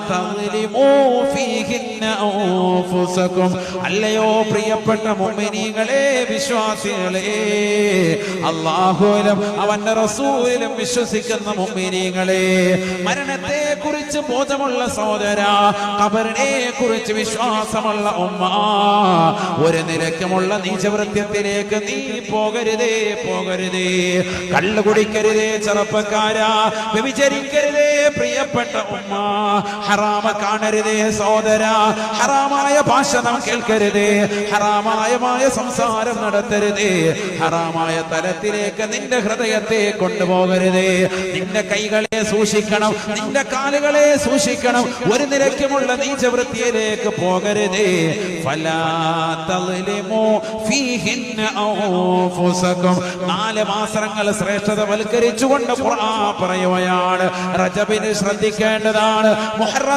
തളിമൂ ഫീഹിന്ന അൻഫുസകും. അല്ലയോ പ്രിയപ്പെട്ട മുഅ്മിനീങ്ങളെ, വിശ്വാസികളെ, അല്ലാഹുവിലും അവന്റെ റസൂലിലും വിശ്വസിക്കുന്ന മുഅ്മിനീങ്ങളെ, മരണത്തെ കുറിച്ച് ബോധമുള്ള സഹോദര, ഖബറിനെ കുറിച്ച് വിശ്വാസമുള്ള ഉമ്മ, ഒരു നിലയ്ക്കുമുള്ള നീചവൃത്യത്തിലേക്ക് നീ പോകരുതേ, പോകരുതേ. കള്ളു കുടിക്കരുതേ ചെറുപ്പക്കാരാ, വ്യഭിചരിക്കരുതേ പ്രിയപ്പെട്ട ഉമ്മ, ഹറാമ കാണരുതേ സഹോദര, ഹറാമായ ഭാഷണം കേൾക്കരുതേ, ഹറാമായ സംസാരം നടത്തരുതേ, ഹറാമായ തലത്തിലേക്ക് നിന്റെ ഹൃദയത്തെ കൊണ്ടുപോകരുതേ. നിന്റെ കൈകളെ സൂക്ഷിക്കണം, നിന്റെ കാലുകളെ സൂക്ഷിക്കണം, ഒരു നിലയ്ക്കുമുള്ള നീചവൃത്തിയിലേക്ക് പോകരുതേ. ഫലാ തളിമൂ ഫീഹിന്ന അൻഫുസകും. 4 മാസങ്ങൾ ശ്രേഷ്ഠത വൽക്കരിച്ചുകൊണ്ട് ഖുർആൻ പറയുകയാണ്. റജബിന് ശ്രദ്ധിക്കേണ്ടതാണ്, മുഹറം